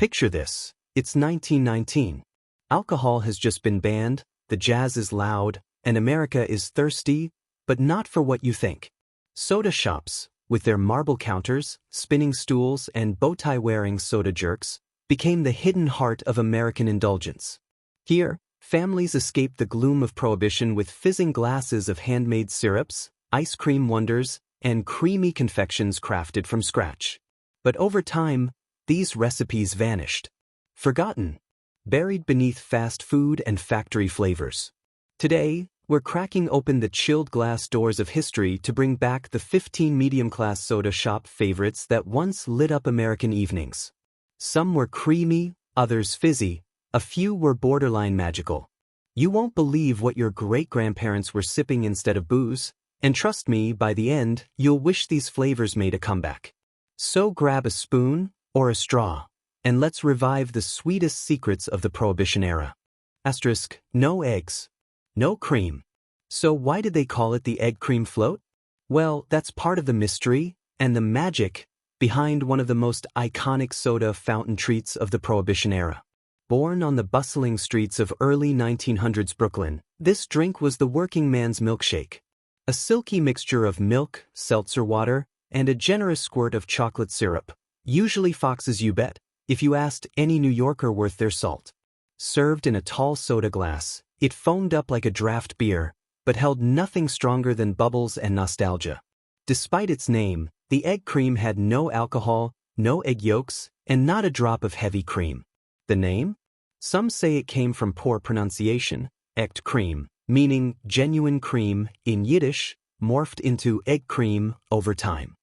Picture this. It's 1919. Alcohol has just been banned, the jazz is loud, and America is thirsty, but not for what you think. Soda shops, with their marble counters, spinning stools, and bow-tie-wearing soda jerks, became the hidden heart of American indulgence. Here, families escaped the gloom of Prohibition with fizzing glasses of handmade syrups, ice cream wonders, and creamy confections crafted from scratch. But over time, these recipes vanished. Forgotten. Buried beneath fast food and factory flavors. Today, we're cracking open the chilled glass doors of history to bring back the 15 medium-class soda shop favorites that once lit up American evenings. Some were creamy, others fizzy, a few were borderline magical. You won't believe what your great-grandparents were sipping instead of booze, and trust me, by the end, you'll wish these flavors made a comeback. So grab a spoon, or a straw, and let's revive the sweetest secrets of the Prohibition era. Asterisk, no eggs. No cream. So why did they call it the egg cream float? Well, that's part of the mystery and the magic behind one of the most iconic soda fountain treats of the Prohibition era. Born on the bustling streets of early 1900s Brooklyn, this drink was the working man's milkshake. A silky mixture of milk, seltzer water, and a generous squirt of chocolate syrup. Usually Fox's You Bet, if you asked any New Yorker worth their salt. Served in a tall soda glass, it foamed up like a draft beer, but held nothing stronger than bubbles and nostalgia. Despite its name, the egg cream had no alcohol, no egg yolks, and not a drop of heavy cream. The name? Some say it came from poor pronunciation, echt cream, meaning genuine cream, in Yiddish, morphed into egg cream over time.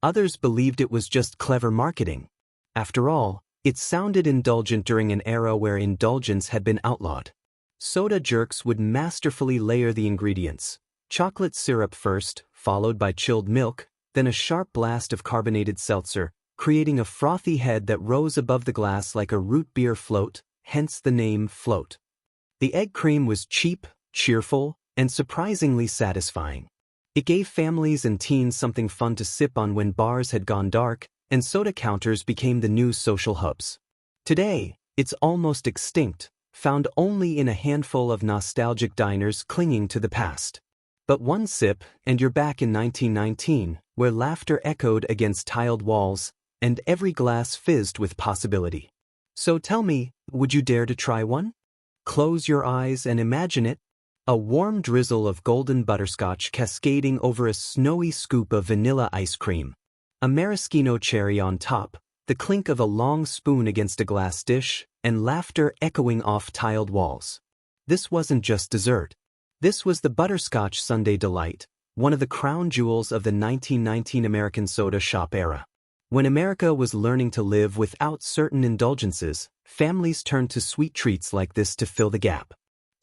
Others believed it was just clever marketing. After all, it sounded indulgent during an era where indulgence had been outlawed. Soda jerks would masterfully layer the ingredients. Chocolate syrup first, followed by chilled milk, then a sharp blast of carbonated seltzer, creating a frothy head that rose above the glass like a root beer float, hence the name float. The egg cream was cheap, cheerful, and surprisingly satisfying. It gave families and teens something fun to sip on when bars had gone dark, and soda counters became the new social hubs. Today, it's almost extinct, found only in a handful of nostalgic diners clinging to the past. But one sip, and you're back in 1919, where laughter echoed against tiled walls, and every glass fizzed with possibility. So tell me, would you dare to try one? Close your eyes and imagine it. A warm drizzle of golden butterscotch cascading over a snowy scoop of vanilla ice cream. A maraschino cherry on top, the clink of a long spoon against a glass dish, and laughter echoing off tiled walls. This wasn't just dessert. This was the butterscotch sundae delight, one of the crown jewels of the 1919 American soda shop era. When America was learning to live without certain indulgences, families turned to sweet treats like this to fill the gap.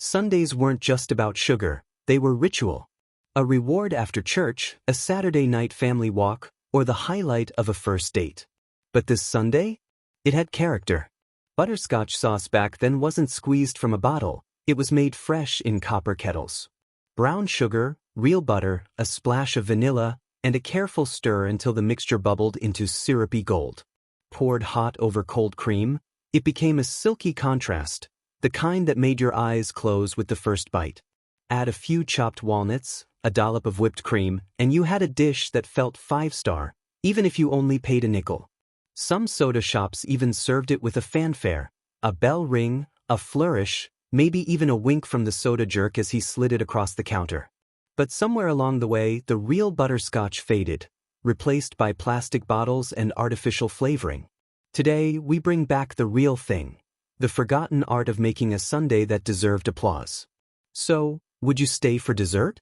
Sundays weren't just about sugar, they were ritual. A reward after church, a Saturday night family walk, or the highlight of a first date. But this sundae? It had character. Butterscotch sauce back then wasn't squeezed from a bottle, it was made fresh in copper kettles. Brown sugar, real butter, a splash of vanilla, and a careful stir until the mixture bubbled into syrupy gold. Poured hot over cold cream, it became a silky contrast, the kind that made your eyes close with the first bite. Add a few chopped walnuts, a dollop of whipped cream, and you had a dish that felt 5-star, even if you only paid a nickel. Some soda shops even served it with a fanfare, a bell ring, a flourish, maybe even a wink from the soda jerk as he slid it across the counter. But somewhere along the way, the real butterscotch faded, replaced by plastic bottles and artificial flavoring. Today, we bring back the real thing, the forgotten art of making a sundae that deserved applause. So, would you stay for dessert?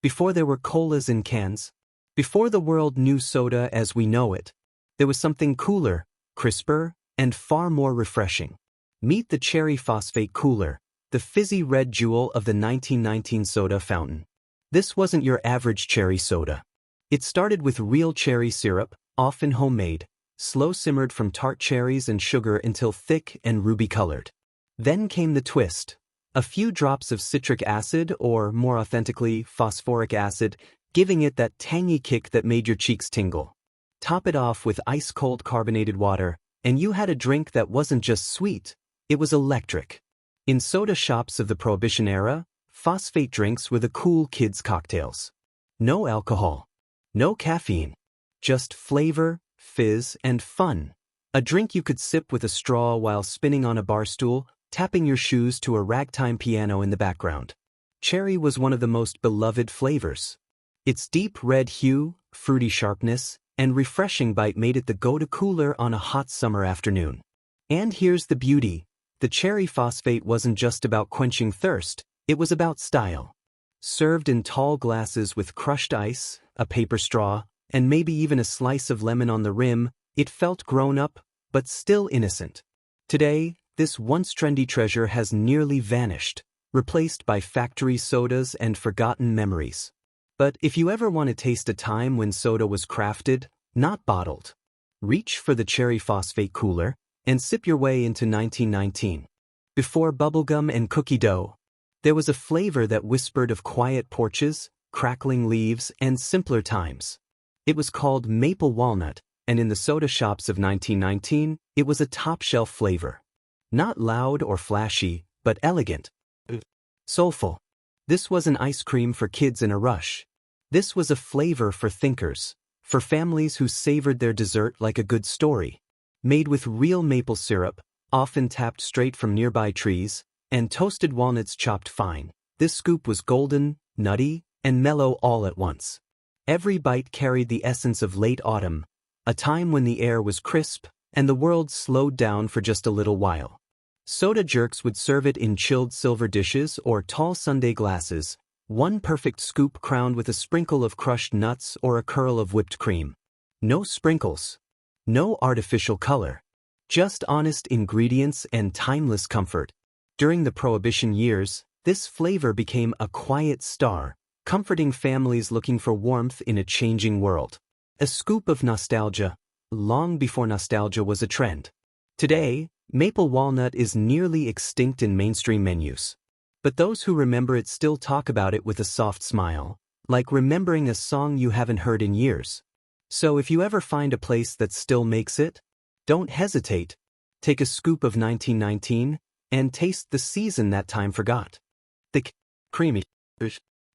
Before there were colas in cans, before the world knew soda as we know it, there was something cooler, crisper, and far more refreshing. Meet the cherry phosphate cooler, the fizzy red jewel of the 1919 soda fountain. This wasn't your average cherry soda. It started with real cherry syrup, often homemade, slow-simmered from tart cherries and sugar until thick and ruby-colored. Then came the twist. A few drops of citric acid, or more authentically, phosphoric acid, giving it that tangy kick that made your cheeks tingle. Top it off with ice-cold carbonated water, and you had a drink that wasn't just sweet, it was electric. In soda shops of the Prohibition era, phosphate drinks were the cool kids' cocktails. No alcohol. No caffeine. Just flavor, fizz, and fun. A drink you could sip with a straw while spinning on a bar stool, tapping your shoes to a ragtime piano in the background. Cherry was one of the most beloved flavors. Its deep red hue, fruity sharpness, and refreshing bite made it the go-to cooler on a hot summer afternoon. And here's the beauty. The cherry phosphate wasn't just about quenching thirst, it was about style. Served in tall glasses with crushed ice, a paper straw, and maybe even a slice of lemon on the rim, it felt grown-up, but still innocent. Today, this once trendy treasure has nearly vanished, replaced by factory sodas and forgotten memories. But if you ever want to taste a time when soda was crafted, not bottled, reach for the cherry phosphate cooler and sip your way into 1919. Before bubblegum and cookie dough, there was a flavor that whispered of quiet porches, crackling leaves, and simpler times. It was called maple walnut, and in the soda shops of 1919, it was a top-shelf flavor. Not loud or flashy, but elegant. Soulful. This was an ice cream for kids in a rush. This was a flavor for thinkers, for families who savored their dessert like a good story. Made with real maple syrup, often tapped straight from nearby trees, and toasted walnuts chopped fine. This scoop was golden, nutty, and mellow all at once. Every bite carried the essence of late autumn, a time when the air was crisp and the world slowed down for just a little while. Soda jerks would serve it in chilled silver dishes or tall sundae glasses, one perfect scoop crowned with a sprinkle of crushed nuts or a curl of whipped cream. No sprinkles. No artificial color. Just honest ingredients and timeless comfort. During the Prohibition years, this flavor became a quiet star, comforting families looking for warmth in a changing world. A scoop of nostalgia, long before nostalgia was a trend. Today, maple walnut is nearly extinct in mainstream menus. But those who remember it still talk about it with a soft smile, like remembering a song you haven't heard in years. So if you ever find a place that still makes it, don't hesitate. Take a scoop of 1919 and taste the season that time forgot. Thick, creamy.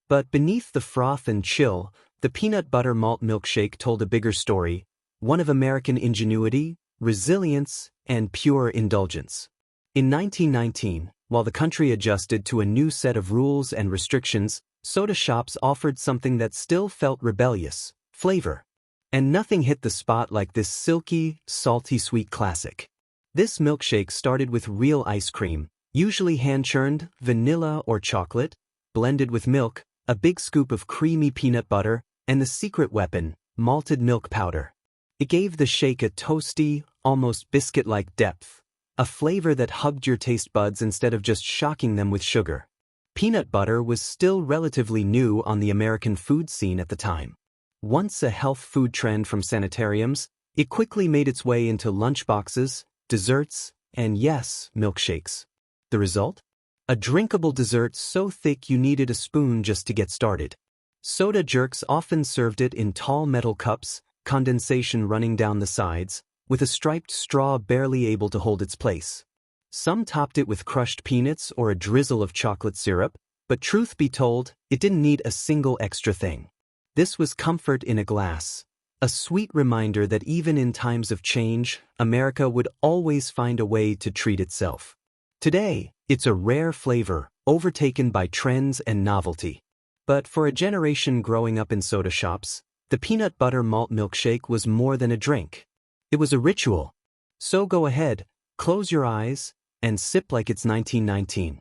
But beneath the froth and chill, the peanut butter malt milkshake told a bigger story, one of American ingenuity, resilience, and pure indulgence. In 1919, while the country adjusted to a new set of rules and restrictions, soda shops offered something that still felt rebellious: flavor. And nothing hit the spot like this silky, salty sweet classic. This milkshake started with real ice cream, usually hand-churned, vanilla or chocolate, blended with milk, a big scoop of creamy peanut butter, and the secret weapon, malted milk powder. It gave the shake a toasty, almost biscuit-like depth, a flavor that hugged your taste buds instead of just shocking them with sugar. Peanut butter was still relatively new on the American food scene at the time. Once a health food trend from sanitariums, it quickly made its way into lunchboxes, desserts, and yes, milkshakes. The result? A drinkable dessert so thick you needed a spoon just to get started. Soda jerks often served it in tall metal cups, condensation running down the sides, with a striped straw barely able to hold its place. Some topped it with crushed peanuts or a drizzle of chocolate syrup, but truth be told, it didn't need a single extra thing. This was comfort in a glass, a sweet reminder that even in times of change, America would always find a way to treat itself. Today, it's a rare flavor, overtaken by trends and novelty. But for a generation growing up in soda shops, the peanut butter malt milkshake was more than a drink. It was a ritual. So go ahead, close your eyes, and sip like it's 1919.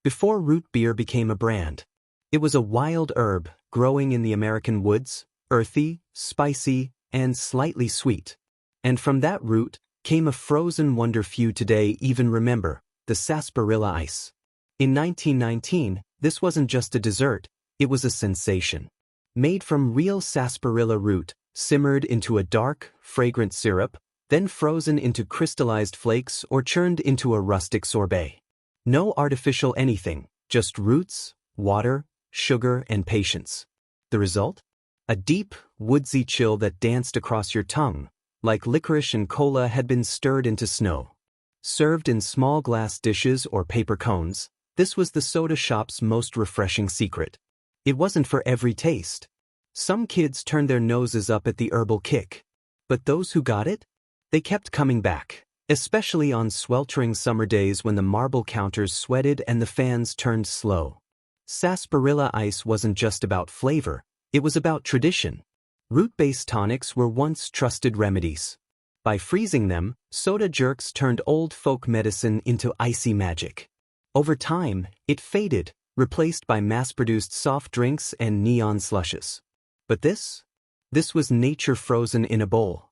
Before root beer became a brand, it was a wild herb growing in the American woods, earthy, spicy, and slightly sweet. And from that root came a frozen wonder few today even remember, the sasparilla ice. In 1919, this wasn't just a dessert, it was a sensation. Made from real sarsaparilla root, simmered into a dark, fragrant syrup, then frozen into crystallized flakes or churned into a rustic sorbet. No artificial anything, just roots, water, sugar, and patience. The result? A deep, woodsy chill that danced across your tongue, like licorice and cola, had been stirred into snow. Served in small glass dishes or paper cones, this was the soda shop's most refreshing secret. It wasn't for every taste. Some kids turned their noses up at the herbal kick. But those who got it? They kept coming back, especially on sweltering summer days when the marble counters sweated and the fans turned slow. Sasparilla ice wasn't just about flavor, it was about tradition. Root-based tonics were once trusted remedies. By freezing them, soda jerks turned old folk medicine into icy magic. Over time, it faded, replaced by mass-produced soft drinks and neon slushes. But this was nature frozen in a bowl.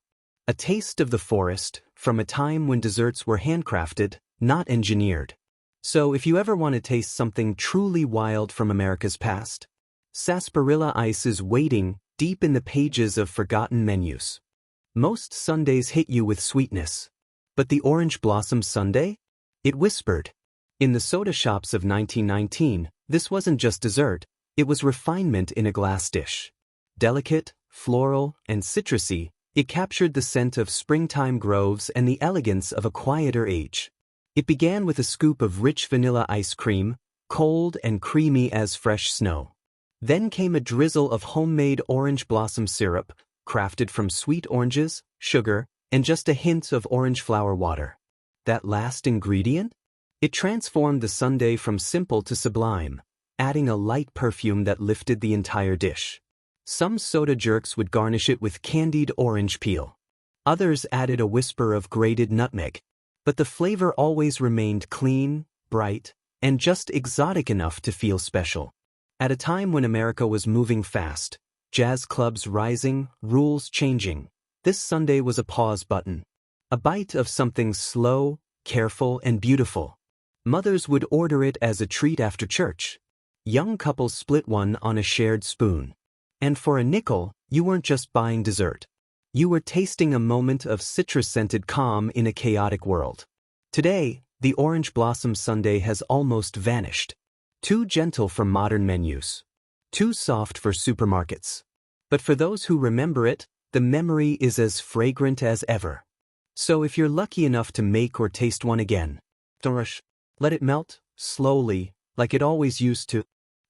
A taste of the forest, from a time when desserts were handcrafted, not engineered. So if you ever want to taste something truly wild from America's past, sarsaparilla ice is waiting deep in the pages of forgotten menus. Most sundaes hit you with sweetness. But the orange blossom sundae? It whispered. In the soda shops of 1919, this wasn't just dessert, it was refinement in a glass dish. Delicate, floral, and citrusy, it captured the scent of springtime groves and the elegance of a quieter age. It began with a scoop of rich vanilla ice cream, cold and creamy as fresh snow. Then came a drizzle of homemade orange blossom syrup, crafted from sweet oranges, sugar, and just a hint of orange flower water. That last ingredient? It transformed the sundae from simple to sublime, adding a light perfume that lifted the entire dish. Some soda jerks would garnish it with candied orange peel. Others added a whisper of grated nutmeg. But the flavor always remained clean, bright, and just exotic enough to feel special. At a time when America was moving fast, jazz clubs rising, rules changing, this sundae was a pause button. A bite of something slow, careful, and beautiful. Mothers would order it as a treat after church. Young couples split one on a shared spoon. And for a nickel, you weren't just buying dessert. You were tasting a moment of citrus-scented calm in a chaotic world. Today, the orange blossom sundae has almost vanished. Too gentle for modern menus. Too soft for supermarkets. But for those who remember it, the memory is as fragrant as ever. So if you're lucky enough to make or taste one again, don't rush. Let it melt, slowly, like it always used to.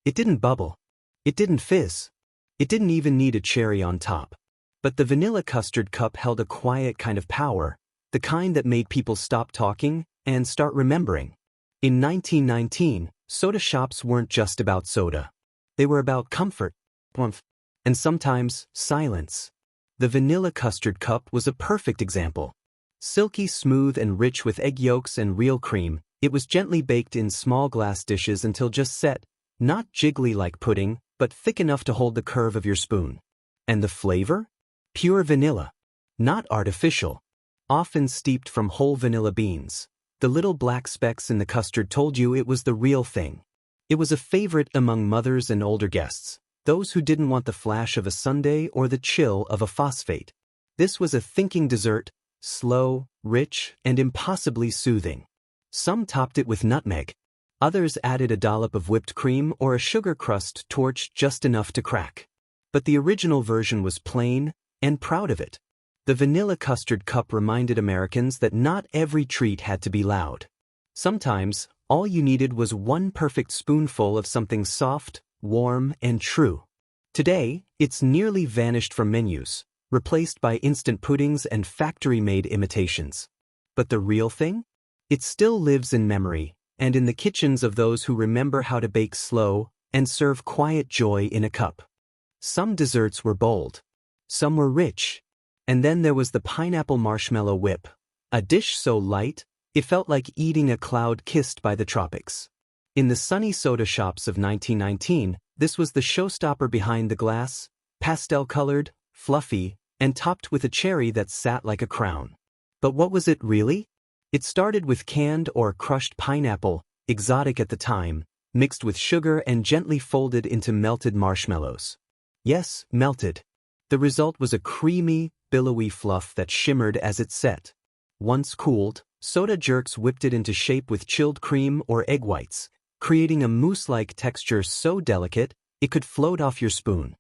It didn't bubble. It didn't fizz. It didn't even need a cherry on top. But the vanilla custard cup held a quiet kind of power, the kind that made people stop talking and start remembering. In 1919, soda shops weren't just about soda. They were about comfort, warmth, and sometimes silence. The vanilla custard cup was a perfect example. Silky smooth and rich with egg yolks and real cream, it was gently baked in small glass dishes until just set, not jiggly like pudding, but thick enough to hold the curve of your spoon. And the flavor? Pure vanilla. Not artificial. Often steeped from whole vanilla beans. The little black specks in the custard told you it was the real thing. It was a favorite among mothers and older guests, those who didn't want the flash of a sundae or the chill of a phosphate. This was a thinking dessert, slow, rich, and impossibly soothing. Some topped it with nutmeg. Others added a dollop of whipped cream or a sugar crust torched just enough to crack. But the original version was plain, and proud of it. The vanilla custard cup reminded Americans that not every treat had to be loud. Sometimes, all you needed was one perfect spoonful of something soft, warm, and true. Today, it's nearly vanished from menus, replaced by instant puddings and factory-made imitations. But the real thing? It still lives in memory, and in the kitchens of those who remember how to bake slow and serve quiet joy in a cup. Some desserts were bold. Some were rich. And then there was the pineapple marshmallow whip, a dish so light, it felt like eating a cloud kissed by the tropics. In the sunny soda shops of 1919, this was the showstopper behind the glass, pastel-colored, fluffy, and topped with a cherry that sat like a crown. But what was it really? It started with canned or crushed pineapple, exotic at the time, mixed with sugar and gently folded into melted marshmallows. Yes, melted. The result was a creamy, billowy fluff that shimmered as it set. Once cooled, soda jerks whipped it into shape with chilled cream or egg whites, creating a mousse-like texture so delicate, it could float off your spoon.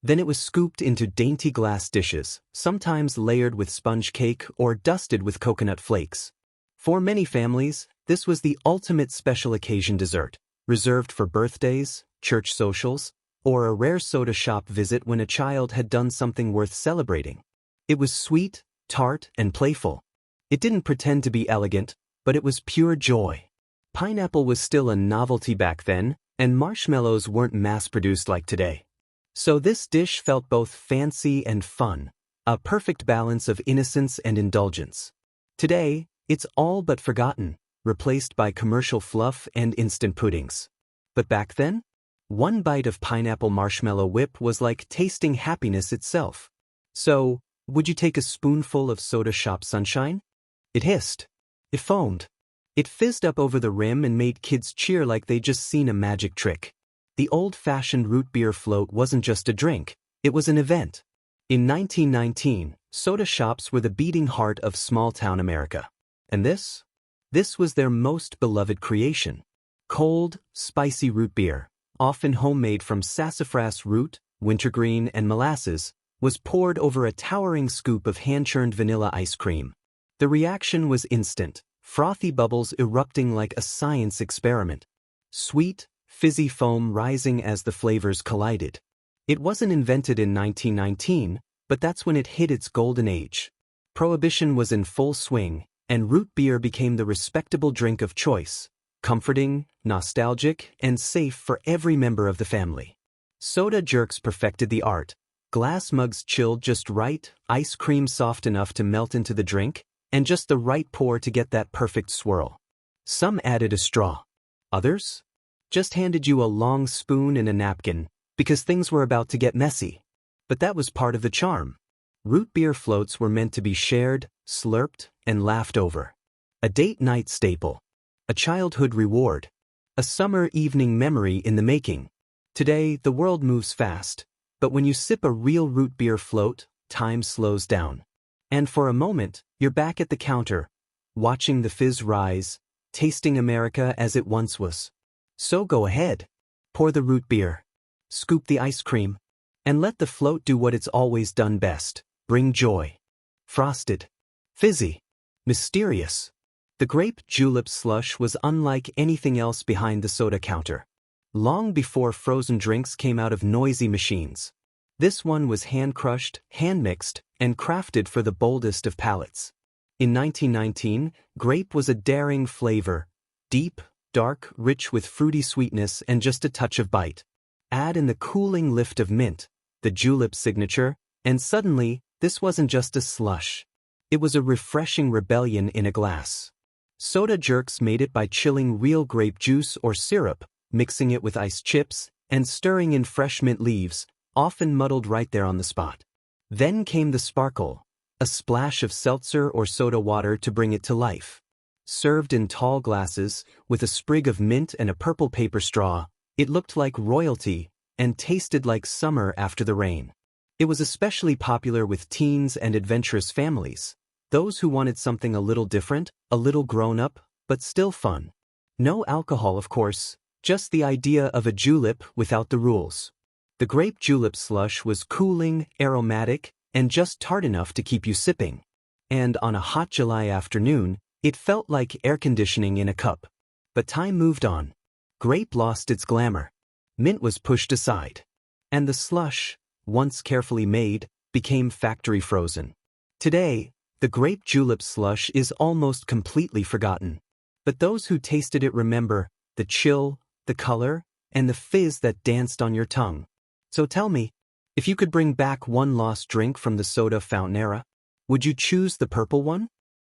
Then it was scooped into dainty glass dishes, sometimes layered with sponge cake or dusted with coconut flakes. For many families, this was the ultimate special occasion dessert, reserved for birthdays, church socials, or a rare soda shop visit when a child had done something worth celebrating. It was sweet, tart, and playful. It didn't pretend to be elegant, but it was pure joy. Pineapple was still a novelty back then, and marshmallows weren't mass-produced like today. So this dish felt both fancy and fun, a perfect balance of innocence and indulgence. Today, it's all but forgotten, replaced by commercial fluff and instant puddings. But back then, one bite of pineapple marshmallow whip was like tasting happiness itself. So, would you take a spoonful of soda shop sunshine? It hissed. It foamed. It fizzed up over the rim and made kids cheer like they'd just seen a magic trick. The old-fashioned root beer float wasn't just a drink, it was an event. In 1919, soda shops were the beating heart of small-town America. And this? This was their most beloved creation. Cold, spicy root beer, often homemade from sassafras root, wintergreen, and molasses, was poured over a towering scoop of hand-churned vanilla ice cream. The reaction was instant, frothy bubbles erupting like a science experiment. Sweet, fizzy foam rising as the flavors collided. It wasn't invented in 1919, but that's when it hit its golden age. Prohibition was in full swing, and root beer became the respectable drink of choice, comforting, nostalgic, and safe for every member of the family. Soda jerks perfected the art. Glass mugs chilled just right, ice cream soft enough to melt into the drink, and just the right pour to get that perfect swirl. Some added a straw. Others just handed you a long spoon and a napkin, because things were about to get messy. But that was part of the charm. Root beer floats were meant to be shared, slurped, and laughed over. A date night staple. A childhood reward. A summer evening memory in the making. Today, the world moves fast, but when you sip a real root beer float, time slows down. And for a moment, you're back at the counter, watching the fizz rise, tasting America as it once was. So go ahead. Pour the root beer. Scoop the ice cream. And let the float do what it's always done best. Bring joy. Frosted. Fizzy. Mysterious. The grape julip slush was unlike anything else behind the soda counter. Long before frozen drinks came out of noisy machines. This one was hand-crushed, hand-mixed, and crafted for the boldest of palates. In 1919, grape was a daring flavor. Deep, dark, rich with fruity sweetness and just a touch of bite. Add in the cooling lift of mint, the julip signature, and suddenly, this wasn't just a slush. It was a refreshing rebellion in a glass. Soda jerks made it by chilling real grape juice or syrup, mixing it with ice chips, and stirring in fresh mint leaves, often muddled right there on the spot. Then came the sparkle, a splash of seltzer or soda water to bring it to life. Served in tall glasses, with a sprig of mint and a purple paper straw, it looked like royalty and tasted like summer after the rain. It was especially popular with teens and adventurous families, those who wanted something a little different, a little grown-up, but still fun. No alcohol, of course, just the idea of a julip without the rules. The grape julip slush was cooling, aromatic, and just tart enough to keep you sipping. And on a hot July afternoon, it felt like air conditioning in a cup. But time moved on. Grape lost its glamour. Mint was pushed aside. And the slush, once carefully made, became factory frozen. Today, the grape julep slush is almost completely forgotten. But those who tasted it remember the chill, the color, and the fizz that danced on your tongue. So tell me, if you could bring back one lost drink from the soda fountain era, would you choose the purple one?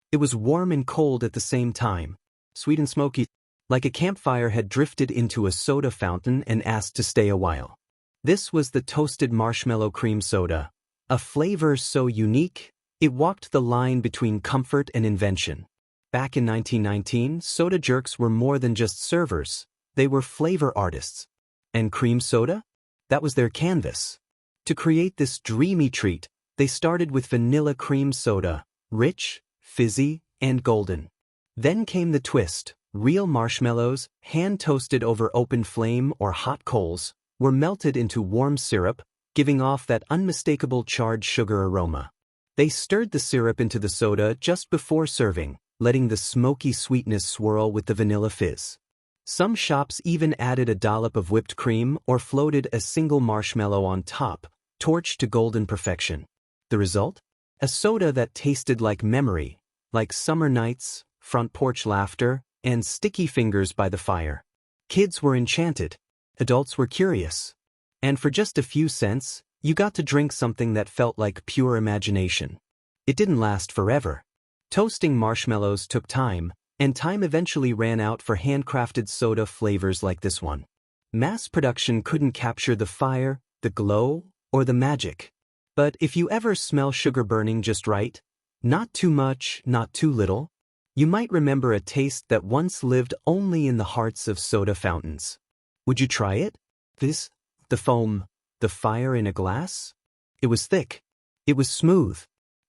It was warm and cold at the same time, sweet and smoky, like a campfire had drifted into a soda fountain and asked to stay a while. This was the toasted marshmallow cream soda, a flavor so unique, it walked the line between comfort and invention. Back in 1919, soda jerks were more than just servers, they were flavor artists. And cream soda? That was their canvas. To create this dreamy treat, they started with vanilla cream soda, rich, fizzy, and golden. Then came the twist. Real marshmallows, hand-toasted over open flame or hot coals, were melted into warm syrup, giving off that unmistakable charred sugar aroma. They stirred the syrup into the soda just before serving, letting the smoky sweetness swirl with the vanilla fizz. Some shops even added a dollop of whipped cream or floated a single marshmallow on top, torched to golden perfection. The result? A soda that tasted like memory, like summer nights, front porch laughter, and sticky fingers by the fire. Kids were enchanted. Adults were curious. And for just a few cents, you got to drink something that felt like pure imagination. It didn't last forever. Toasting marshmallows took time, and time eventually ran out for handcrafted soda flavors like this one. Mass production couldn't capture the fire, the glow, or the magic. But if you ever smell sugar burning just right, not too much, not too little, you might remember a taste that once lived only in the hearts of soda fountains. Would you try it? This, the foam, the fire in a glass? It was thick. It was smooth.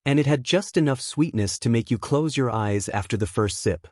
And it had just enough sweetness to make you close your eyes after the first sip.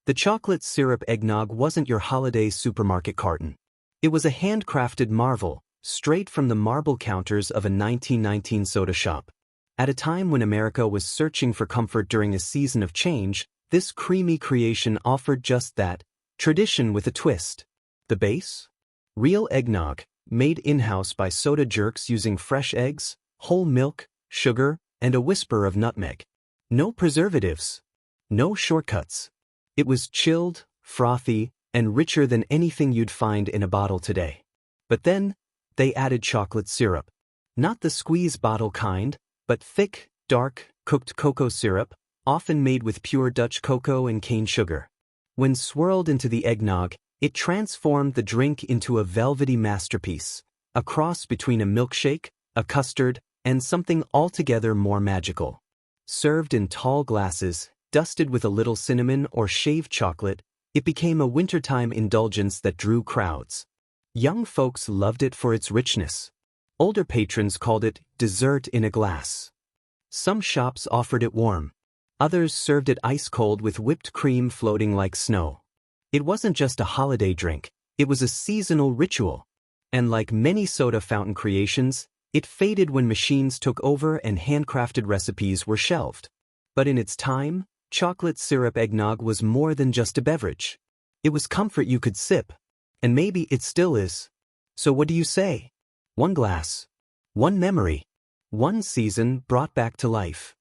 The chocolate syrup eggnog wasn't your holiday supermarket carton. It was a handcrafted marvel, straight from the marble counters of a 1919 soda shop. At a time when America was searching for comfort during a season of change, this creamy creation offered just that, tradition with a twist. The base? Real eggnog, made in-house by soda jerks using fresh eggs, whole milk, sugar, and a whisper of nutmeg. No preservatives. No shortcuts. It was chilled, frothy, and richer than anything you'd find in a bottle today. But then, they added chocolate syrup. Not the squeeze bottle kind, but thick, dark, cooked cocoa syrup, often made with pure Dutch cocoa and cane sugar. When swirled into the eggnog, it transformed the drink into a velvety masterpiece, a cross between a milkshake, a custard, and something altogether more magical. Served in tall glasses, dusted with a little cinnamon or shaved chocolate, it became a wintertime indulgence that drew crowds. Young folks loved it for its richness. Older patrons called it dessert in a glass. Some shops offered it warm. Others served it ice-cold with whipped cream floating like snow. It wasn't just a holiday drink, it was a seasonal ritual. And like many soda fountain creations, it faded when machines took over and handcrafted recipes were shelved. But in its time, chocolate syrup eggnog was more than just a beverage. It was comfort you could sip. And maybe it still is. So what do you say? One glass. One memory. One season brought back to life.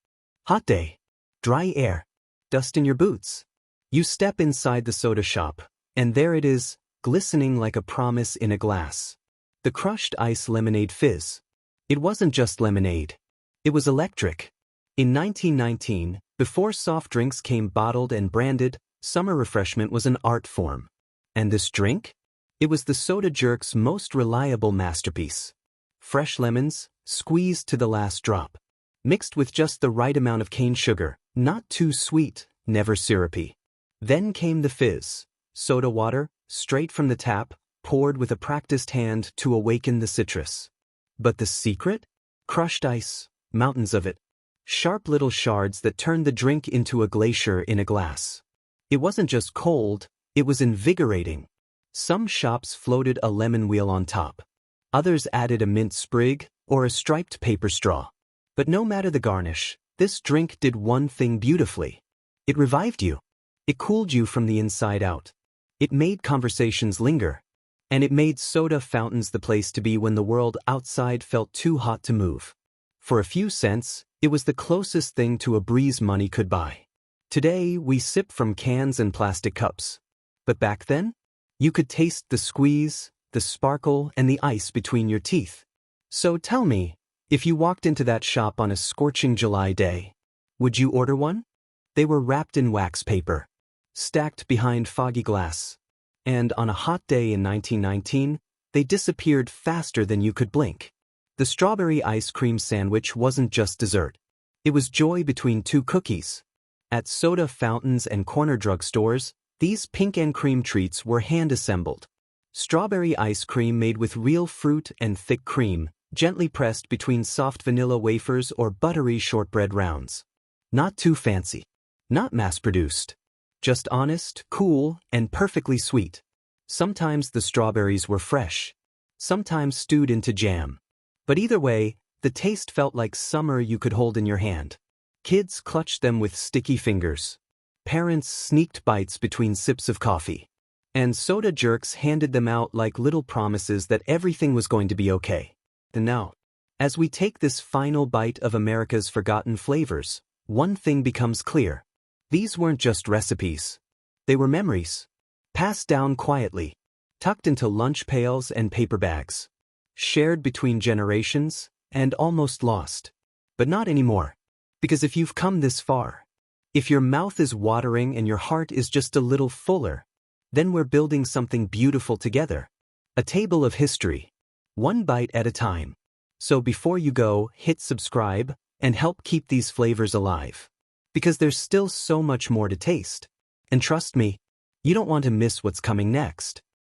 Hot day. Dry air. Dust in your boots. You step inside the soda shop, and there it is, glistening like a promise in a glass. The crushed ice lemonade fizz. It wasn't just lemonade. It was electric. In 1919, before soft drinks came bottled and branded, summer refreshment was an art form. And this drink? It was the soda jerk's most reliable masterpiece. Fresh lemons, squeezed to the last drop. Mixed with just the right amount of cane sugar, not too sweet, never syrupy. Then came the fizz, soda water, straight from the tap, poured with a practiced hand to awaken the citrus. But the secret? Crushed ice, mountains of it. Sharp little shards that turned the drink into a glacier in a glass. It wasn't just cold, it was invigorating. Some shops floated a lemon wheel on top. Others added a mint sprig or a striped paper straw. But no matter the garnish, this drink did one thing beautifully. It revived you. It cooled you from the inside out. It made conversations linger. And it made soda fountains the place to be when the world outside felt too hot to move. For a few cents, it was the closest thing to a breeze money could buy. Today, we sip from cans and plastic cups. But back then, you could taste the squeeze, the sparkle, and the ice between your teeth. So tell me, if you walked into that shop on a scorching July day, would you order one? They were wrapped in wax paper, stacked behind foggy glass. And on a hot day in 1919, they disappeared faster than you could blink. The strawberry ice cream sandwich wasn't just dessert. It was joy between two cookies. At soda fountains and corner drugstores, these pink and cream treats were hand-assembled. Strawberry ice cream made with real fruit and thick cream, gently pressed between soft vanilla wafers or buttery shortbread rounds. Not too fancy. Not mass-produced. Just honest, cool, and perfectly sweet. Sometimes the strawberries were fresh. Sometimes stewed into jam. But either way, the taste felt like summer you could hold in your hand. Kids clutched them with sticky fingers. Parents sneaked bites between sips of coffee. And soda jerks handed them out like little promises that everything was going to be okay. And now, as we take this final bite of America's forgotten flavors, one thing becomes clear. These weren't just recipes. They were memories. Passed down quietly. Tucked into lunch pails and paper bags. Shared between generations, and almost lost. But not anymore. Because if you've come this far, if your mouth is watering and your heart is just a little fuller, then we're building something beautiful together. A table of history. One bite at a time. So before you go, hit subscribe and help keep these flavors alive. Because there's still so much more to taste. And trust me, you don't want to miss what's coming next.